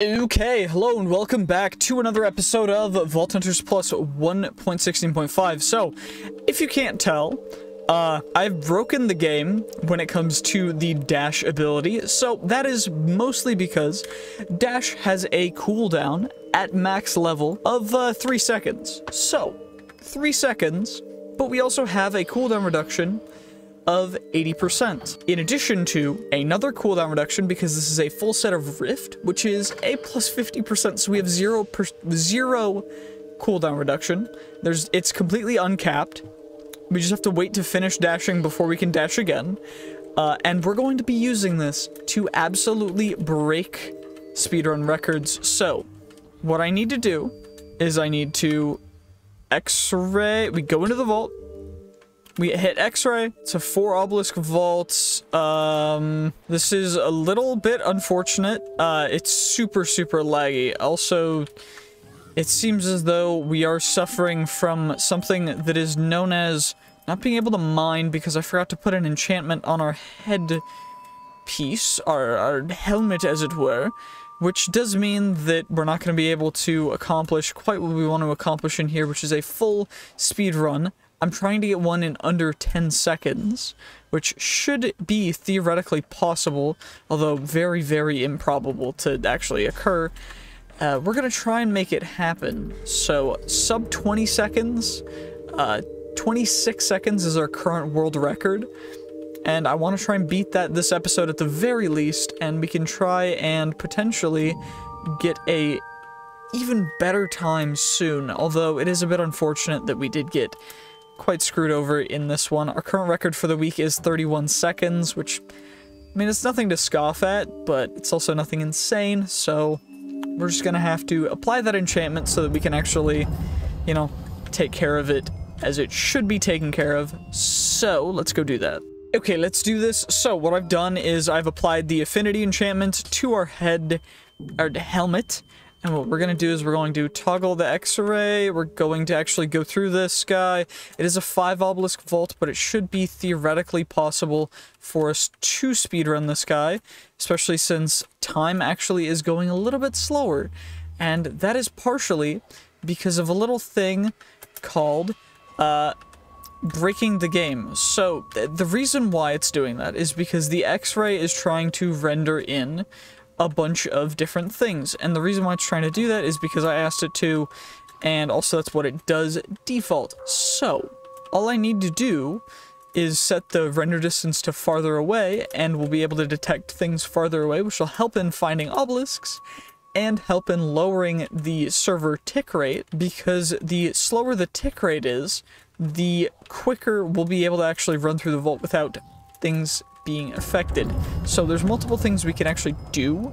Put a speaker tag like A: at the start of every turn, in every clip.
A: Okay, hello and welcome back to another episode of Vault Hunters Plus 1.16.5. So, if you can't tell, I've broken the game when it comes to the dash ability, so that is mostly because dash has a cooldown at max level of 3 seconds. So, 3 seconds, but we also have a cooldown reduction of 80%. In addition to another cooldown reduction, because this is a full set of Rift, which is a plus 50%, so we have zero cooldown reduction. It's completely uncapped. We just have to wait to finish dashing before we can dash again. And we're going to be using this to absolutely break speedrun records. So, what I need to do is I need to X-ray, we go into the vault, we hit X-ray. It's a 4 obelisk vault. This is a little bit unfortunate. It's super laggy. Also, it seems as though we are suffering from something that is known as not being able to mine because I forgot to put an enchantment on our head piece, our helmet as it were, which does mean that we're not going to be able to accomplish quite what we want to accomplish in here, which is a full speed run. I'm trying to get one in under 10 seconds, which should be theoretically possible, although very improbable to actually occur. We're going to try and make it happen. So, sub 20 seconds, 26 seconds is our current world record, and I want to try and beat that this episode at the very least, and we can try and potentially get a even better time soon, although it is a bit unfortunate that we did get quite screwed over in this one. Our current record for the week is 31 seconds, which, I mean, it's nothing to scoff at, but it's also nothing insane, so we're just gonna have to apply that enchantment so that we can actually, you know, take care of it as it should be taken care of. So, let's go do that. Okay, let's do this. So, what I've done is I've applied the affinity enchantment to our head, our helmet, and what we're going to do is we're going to toggle the X-ray. We're going to actually go through this guy. It is a 5 obelisk vault, but it should be theoretically possible for us to speedrun this guy, especially since time actually is going a little bit slower. And that is partially because of a little thing called breaking the game. So the reason why it's doing that is because the X-ray is trying to render in a bunch of different things, and the reason why it's trying to do that is because I asked it to, and also that's what it does default. So all I need to do is set the render distance to farther away, and we'll be able to detect things farther away, which will help in finding obelisks and help in lowering the server tick rate, because the slower the tick rate is, the quicker we'll be able to actually run through the vault without things being affected. So there's multiple things we can actually do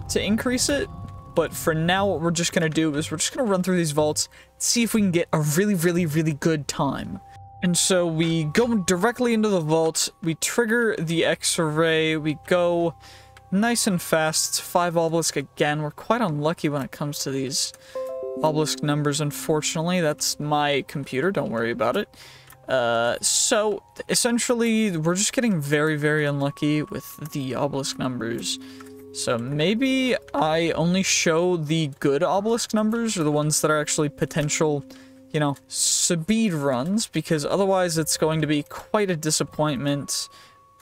A: to increase it, but for now what we're just going to do is we're just going to run through these vaults, see if we can get a really good time. And so we go directly into the vault, we trigger the X-ray, we go nice and fast. It's 5 obelisk again. We're quite unlucky when it comes to these obelisk numbers, unfortunately. That's my computer, don't worry about it. So, essentially, we're just getting very unlucky with the obelisk numbers. So, maybe I only show the good obelisk numbers, or the ones that are actually potential, you know, speed runs, because otherwise it's going to be quite a disappointment.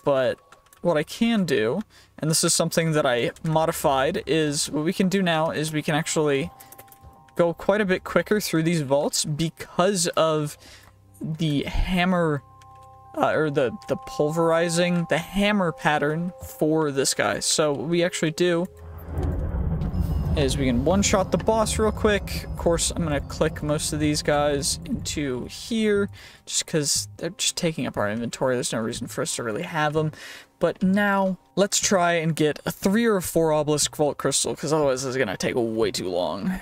A: But what I can do, and this is something that I modified, is what we can do now is we can actually go quite a bit quicker through these vaults because of the hammer, or the pulverizing, the hammer pattern for this guy. So what we actually do is we can one-shot the boss real quick. Of course, I'm going to click most of these guys into here, just because they're just taking up our inventory. There's no reason for us to really have them. But now, let's try and get a 3 or a 4 obelisk vault crystal, because otherwise this is going to take way too long.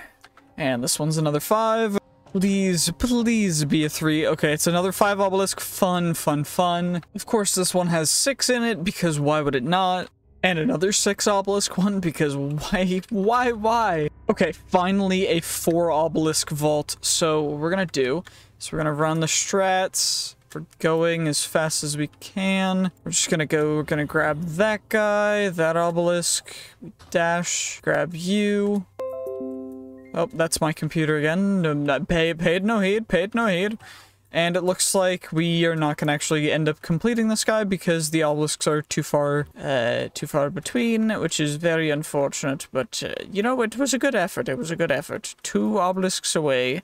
A: And this one's another 5. Please be a 3. Okay, it's another 5 obelisk. Fun. Of course, this one has 6 in it, because why would it not? And another 6 obelisk one, because why? Okay, finally a 4 obelisk vault. So what we're gonna do is we're gonna run the strats. We're going as fast as we can. We're just gonna go, we're gonna grab that guy, that obelisk, dash, grab you. Oh, that's my computer again. Paid no heed. And it looks like we are not gonna actually end up completing this guy because the obelisks are too far between, which is very unfortunate. But, you know, it was a good effort. It was a good effort. 2 obelisks away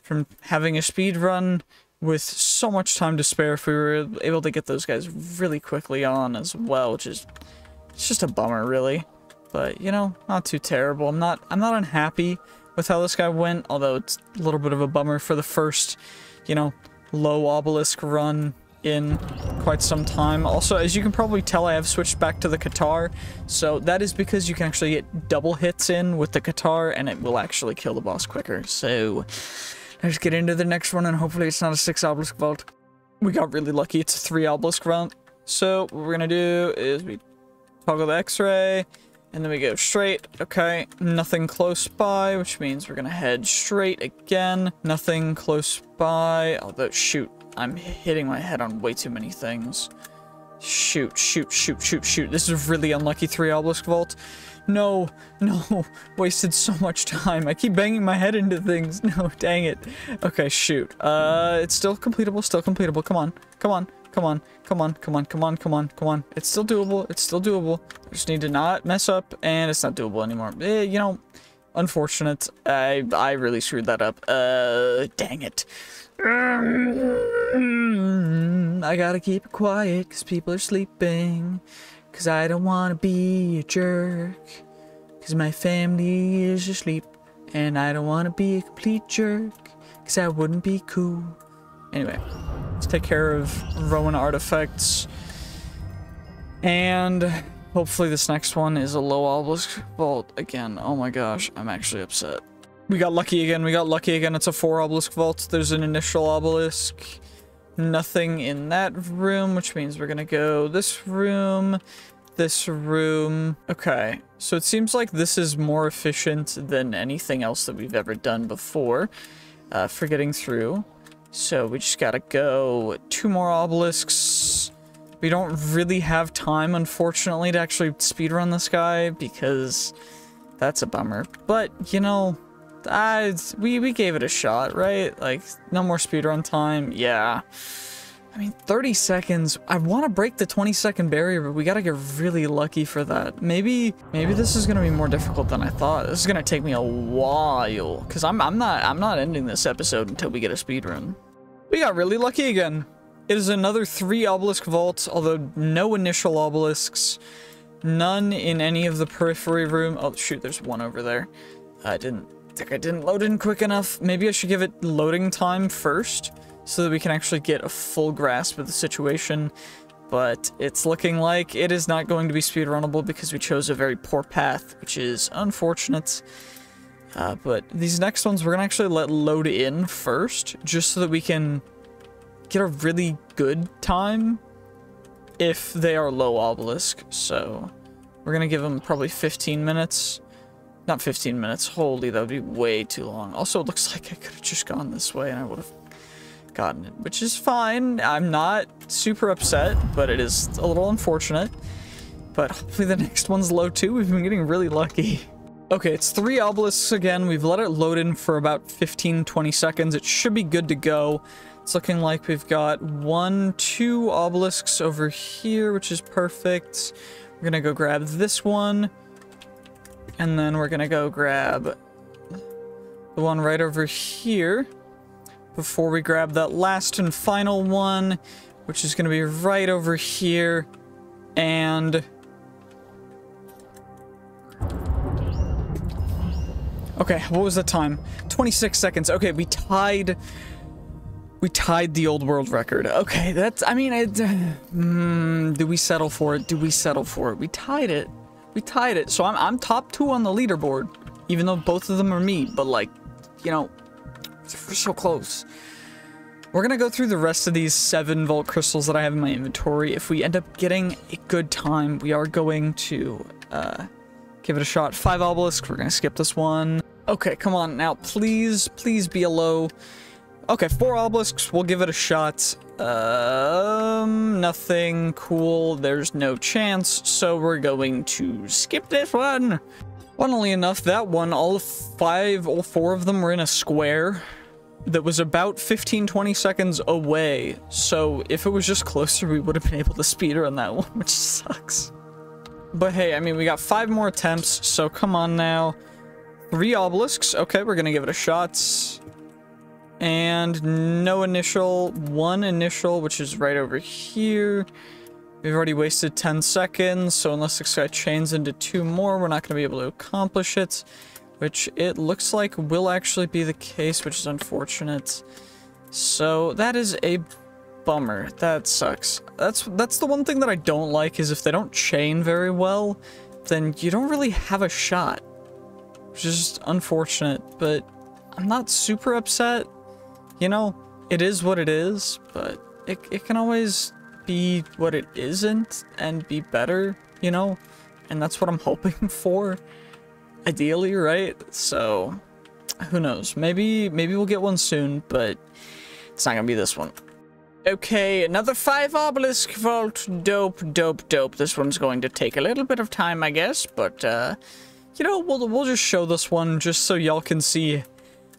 A: from having a speed run with so much time to spare if we were able to get those guys really quickly on as well, which is, it's just a bummer, really. But, you know, not too terrible. I'm not unhappy with how this guy went, although it's a little bit of a bummer for the first, you know, low obelisk run in quite some time. Also, as you can probably tell, I have switched back to the Qatar, so that is because you can actually get double hits in with the Qatar, and it will actually kill the boss quicker. So let's get into the next one, and hopefully it's not a 6 obelisk vault. We got really lucky. It's a 3 obelisk round. So what we're gonna do is we toggle the X-ray, and then we go straight. Okay, nothing close by, which means we're gonna head straight again. Nothing close by. Although, shoot, I'm hitting my head on way too many things. Shoot. This is a really unlucky 3 obelisk vault. No. Wasted so much time. I keep banging my head into things. No, dang it. Okay, shoot. It's still completable. Come on. It's still doable. I just need to not mess up, and it's not doable anymore. You know, unfortunate. I really screwed that up. Dang it. I gotta keep it quiet, because people are sleeping. Because I don't want to be a jerk. Because my family is asleep. And I don't want to be a complete jerk. Because that wouldn't be cool. Anyway, let's take care of Rowan artifacts. And hopefully this next one is a low obelisk vault again. Oh my gosh, I'm actually upset. We got lucky again. It's a 4 obelisk vault. There's an initial obelisk. Nothing in that room, which means we're gonna go this room. Okay, so it seems like this is more efficient than anything else that we've ever done before for getting through. So we just gotta go 2 more obelisks. We don't really have time, unfortunately, to actually speedrun this guy because that's a bummer. But, you know, we gave it a shot, right? Like, no more speedrun time. Yeah. I mean, 30 seconds. I want to break the 20-second barrier, but we gotta get really lucky for that. Maybe this is gonna be more difficult than I thought. This is gonna take me a while, because I'm not ending this episode until we get a speedrun. We got really lucky again. It is another 3 obelisk vaults, although no initial obelisks. None in any of the periphery room. Oh shoot, there's one over there. I think I didn't load in quick enough. Maybe I should give it loading time first, so that we can actually get a full grasp of the situation. But it's looking like it is not going to be speedrunnable because we chose a very poor path, which is unfortunate. But these next ones we're gonna actually let load in first, just so that we can get a really good time if they are low obelisk. So we're gonna give them probably 15 minutes. Not 15 minutes. Holy, that would be way too long. Also, it looks like I could have just gone this way and I would have gotten it, which is fine. I'm not super upset, but it is a little unfortunate. But hopefully the next one's low too. We've been getting really lucky. Okay, it's 3 obelisks again. We've let it load in for about 15-20 seconds. It should be good to go. It's looking like we've got 2 obelisks over here, which is perfect. We're gonna go grab this one. And then we're gonna go grab the one right over here before we grab that last and final one, which is gonna be right over here. And okay, what was the time? 26 seconds. Okay, we tied the old world record. Okay, that's, I mean, do we settle for it? We tied it. So I'm top 2 on the leaderboard, even though both of them are me, but like, you know, we're so close. We're gonna go through the rest of these 7 vault crystals that I have in my inventory. If we end up getting a good time, we are going to give it a shot. 5 obelisks, we're gonna skip this one. Okay, come on now, please be a low. Okay, 4 obelisks. We'll give it a shot. Nothing cool. There's no chance. So we're going to skip this one. Funnily enough, that one, all 4 of them were in a square that was about 15-20 seconds away. So if it was just closer, we would have been able to speedrun that one, which sucks. But hey, I mean, we got 5 more attempts, so come on now. 3 obelisks. Okay, we're gonna give it a shot. And no initial, 1 initial, which is right over here. We've already wasted 10 seconds, so unless this guy chains into 2 more, we're not going to be able to accomplish it. Which it looks like will actually be the case, which is unfortunate. So that is a bummer. That sucks. That's the one thing that I don't like, is if they don't chain very well, then you don't really have a shot. Which is just unfortunate, but I'm not super upset. You know, it is what it is, but it can always be what it isn't and be better, you know? And that's what I'm hoping for, ideally, right? So, who knows? Maybe we'll get one soon, but it's not gonna be this one. Okay, another 5 obelisk vault. Dope, dope, dope. This one's going to take a little bit of time, I guess, but, you know, we'll just show this one just so y'all can see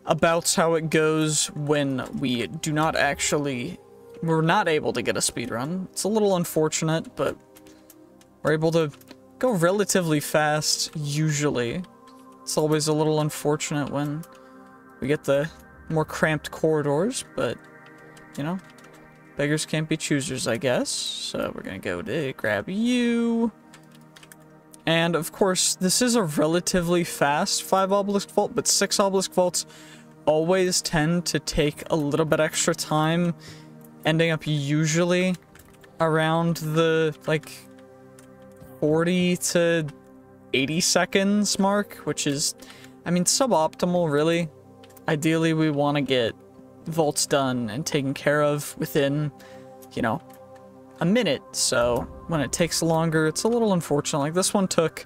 A: about how it goes when we do not actually... We're not able to get a speedrun. It's a little unfortunate, but we're able to go relatively fast, usually. It's always a little unfortunate when we get the more cramped corridors, but, you know, beggars can't be choosers, I guess. So we're gonna go to grab you. And, of course, this is a relatively fast 5 obelisk vault, but 6 obelisk vaults always tend to take a little bit extra time, ending up usually around the, like, 40 to 80 seconds mark, which is, I mean, suboptimal, really. Ideally, we want to get vaults done and taken care of within, you know, a minute. So when it takes longer, it's a little unfortunate. Like, this one took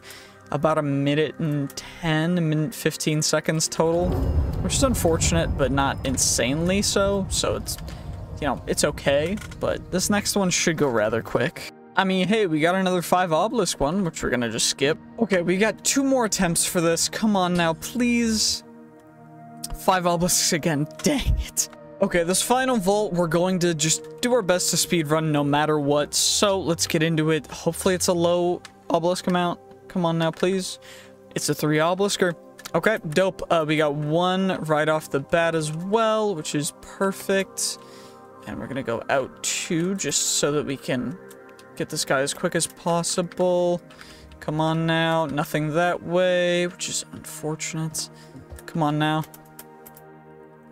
A: about 1:10, 1:15 seconds total, which is unfortunate, but not insanely so. So it's, you know, it's okay, but this next one should go rather quick. I mean, hey, we got another 5 obelisk one, which we're gonna just skip. Okay, we got 2 more attempts for this. Come on now, please. 5 obelisks again, dang it. Okay, this final vault, we're going to just do our best to speedrun no matter what, so let's get into it. Hopefully it's a low obelisk amount. Come on now, please. It's a 3 obelisker. Okay, dope. We got 1 right off the bat as well, which is perfect. And we're gonna go out 2 just so that we can get this guy as quick as possible. Come on now. Nothing that way, which is unfortunate. Come on now.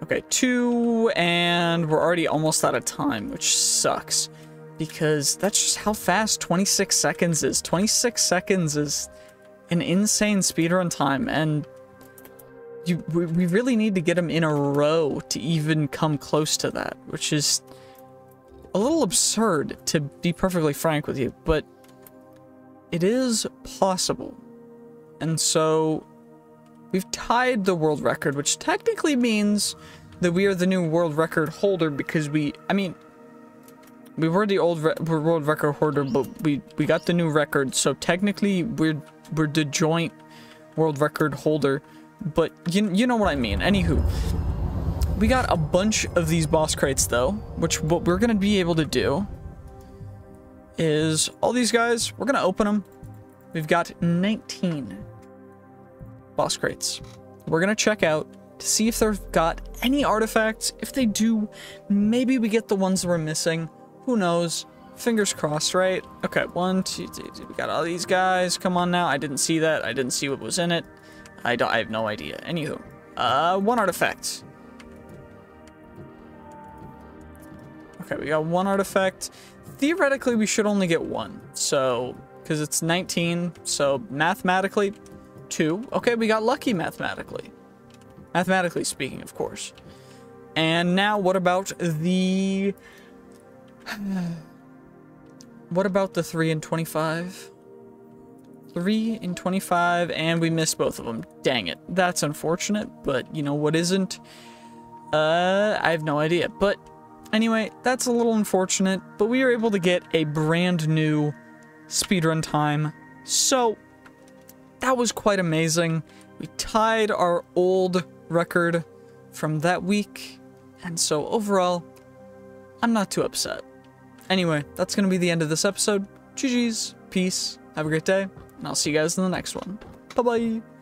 A: Okay, 2, and we're already almost out of time, which sucks. Because that's just how fast 26 seconds is. 26 seconds is an insane speedrun time, and we really need to get them in a row to even come close to that, which is a little absurd, to be perfectly frank with you, but it is possible. And so we've tied the world record, which technically means that we are the new world record holder, because we were the old world record holder, but we got the new record, so technically we're the joint world record holder. But you know what I mean. Anywho, we got a bunch of these boss crates though, which what we're gonna be able to do is all these guys, we're gonna open them. We've got 19 boss crates. We're gonna check out to see if they've got any artifacts. If they do, maybe we get the ones that we're missing. Who knows? Fingers crossed, right? Okay, 1, 2, 3, we got all these guys. Come on now. I didn't see that. I didn't see what was in it. I have no idea. Anywho, 1 artifact. Okay, we got 1 artifact. Theoretically, we should only get 1. So, because it's 19, so mathematically, 2. Okay, we got lucky mathematically. Mathematically speaking, of course. And now, what about the... What about the 3 and 25? 3 and 25, and we missed both of them. Dang it. That's unfortunate, but you know what isn't? I have no idea. But anyway, that's a little unfortunate, but we were able to get a brand new speedrun time. So that was quite amazing. We tied our old record from that week, and so overall, I'm not too upset. Anyway, that's going to be the end of this episode. GG's, peace, have a great day, and I'll see you guys in the next one. Bye-bye!